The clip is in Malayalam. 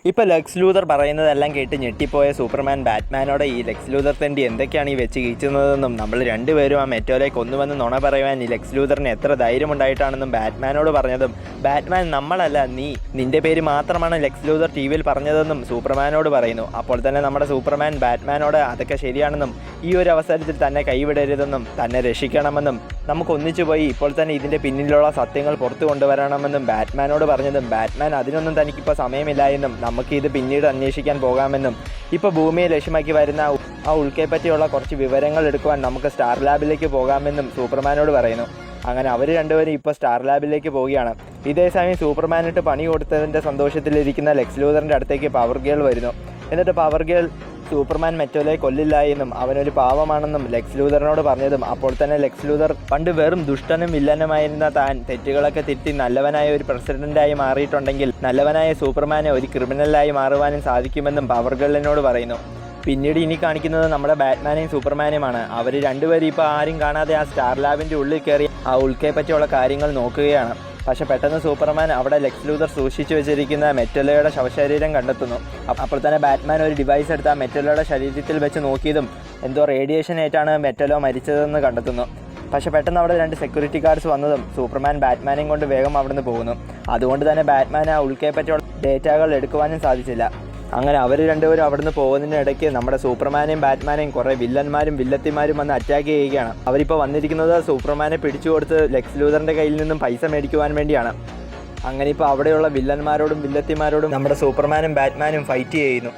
ഇപ്പോൾ ലെക്സ് ലൂതർ പറയുന്നതെല്ലാം കേട്ട് ഞെട്ടിപ്പോയ സൂപ്പർമാൻ ബാറ്റ്മാനോട് ഈ ലെക്സ് ലൂതർ തൻ്റെ എന്തൊക്കെയാണ് ഈ വെച്ച് കീച്ചുന്നതെന്നും നമ്മൾ രണ്ടുപേരും ആ മെറ്റോലെ കൊന്നുവന്ന് നുണ പറയുവാൻ ഈ ലെക്സ് ലൂതറിന് എത്ര ധൈര്യമുണ്ടായിട്ടാണെന്നും ബാറ്റ്മാനോട് പറഞ്ഞതും ബാറ്റ്മാൻ നമ്മളല്ല നിന്റെ പേര് മാത്രമാണ് ലെക്സ് ലൂതർ ടി വിയിൽ പറഞ്ഞതെന്നും സൂപ്പർമാനോട് പറയുന്നു. അപ്പോൾ തന്നെ നമ്മുടെ സൂപ്പർമാൻ ബാറ്റ്മാനോട് അതൊക്കെ ശരിയാണെന്നും ഈ ഒരു അവസരത്തിൽ തന്നെ കൈവിടരുതെന്നും തന്നെ രക്ഷിക്കണമെന്നും നമുക്ക് ഒന്നിച്ചു പോയി ഇപ്പോൾ തന്നെ ഇതിൻ്റെ പിന്നിലുള്ള സത്യങ്ങൾ പുറത്തു കൊണ്ടുവരണമെന്നും ബാറ്റ്മാനോട് പറഞ്ഞതും ബാറ്റ്മാൻ അതിനൊന്നും തനിക്കിപ്പോൾ സമയമില്ല എന്നും നമുക്ക് ഇത് പിന്നീട് അന്വേഷിക്കാൻ പോകാമെന്നും ഇപ്പോൾ ഭൂമിയെ ലക്ഷ്യമാക്കി വരുന്ന ആ ഉൽക്കയെപ്പറ്റിയുള്ള കുറച്ച് വിവരങ്ങൾ എടുക്കുവാൻ നമുക്ക് സ്റ്റാർ ലാബിലേക്ക് പോകാമെന്നും സൂപ്പർമാനോട് പറയുന്നു. അങ്ങനെ അവർ രണ്ടുപേരും ഇപ്പോൾ സ്റ്റാർ ലാബിലേക്ക് പോവുകയാണ്. ഇതേ സമയം സൂപ്പർമാനിട്ട് പണി കൊടുത്തതിൻ്റെ സന്തോഷത്തിലിരിക്കുന്ന ലെക്സ് ലൂതറിൻ്റെ അടുത്തേക്ക് പവർ ഗേൾ വരുന്നു. എന്നിട്ട് പവർ ഗേൾ സൂപ്പർമാൻ മെറ്റോലെ കൊല്ലില്ല എന്നും അവനൊരു പാവമാണെന്നും ലെക്സ് ലൂതറിനോട് പറഞ്ഞതും അപ്പോൾ തന്നെ ലെക്സ് ലൂതർ പണ്ട് വെറും ദുഷ്ടനും വില്ലനുമായിരുന്ന താൻ തെറ്റുകളൊക്കെ തിരുത്തി നല്ലവനായ ഒരു പ്രസിഡന്റായി മാറിയിട്ടുണ്ടെങ്കിൽ നല്ലവനായ സൂപ്പർമാനെ ഒരു ക്രിമിനലായി മാറുവാനും സാധിക്കുമെന്നും പവർ ഗേളിനോട് പറയുന്നു. പിന്നീട് ഇനി കാണിക്കുന്നത് നമ്മുടെ ബാറ്റ്മാനെയും സൂപ്പർമാനെയുമാണ്. അവർ രണ്ടുപേരും ഇപ്പോൾ ആരും കാണാതെ ആ സ്റ്റാർ ലാബിൻ്റെ ഉള്ളിൽ കയറി ആ ഉൽക്കയെ പറ്റിയുള്ള കാര്യങ്ങൾ നോക്കുകയാണ്. പക്ഷെ പെട്ടെന്ന് സൂപ്പർമാൻ അവിടെ ലെക്സ് ലൂതർ സൂക്ഷിച്ചു വെച്ചിരിക്കുന്ന മെറ്റലയുടെ ശവശരീരം കണ്ടെത്തുന്നു. അപ്പോൾ തന്നെ ബാറ്റ്മാൻ ഒരു ഡിവൈസ് എടുത്ത് ആ മെറ്റലയുടെ ശരീരത്തിൽ വെച്ച് നോക്കിയതും എന്തോ റേഡിയേഷൻ ഏറ്റാണ് മെറ്റലോ മരിച്ചതെന്ന് കണ്ടെത്തുന്നു. പക്ഷെ പെട്ടെന്ന് അവിടെ 2 സെക്യൂരിറ്റി ഗാർഡ്സ് വന്നതും സൂപ്പർമാൻ ബാറ്റ്മാനെയും കൊണ്ട് വേഗം അവിടുന്ന് പോകുന്നു. അതുകൊണ്ട് തന്നെ ബാറ്റ്മാൻ ആ ഉൽക്കയെ പറ്റിയുള്ള ഡേറ്റകൾ എടുക്കുവാനും സാധിച്ചില്ല. അങ്ങനെ അവർ രണ്ടുപേരും അവിടുന്ന് പോകുന്നതിനിടയ്ക്ക് നമ്മുടെ സൂപ്പർമാനെയും ബാറ്റ്മാനെയും കുറേ വില്ലന്മാരും വില്ലത്തിമാരും വന്ന് അറ്റാക്ക് ചെയ്യുകയാണ്. അവരിപ്പോൾ വന്നിരിക്കുന്നത് സൂപ്പർമാനെ പിടിച്ചു കൊടുത്ത് ലെക്സ് ലൂതറിൻ്റെ കയ്യിൽ നിന്നും പൈസ മേടിക്കുവാൻ വേണ്ടിയാണ്. അങ്ങനെ ഇപ്പോൾ അവിടെയുള്ള വില്ലന്മാരോടും വില്ലത്തിമാരോടും നമ്മുടെ സൂപ്പർമാനും ബാറ്റ്മാനും ഫൈറ്റ് ചെയ്യുന്നു.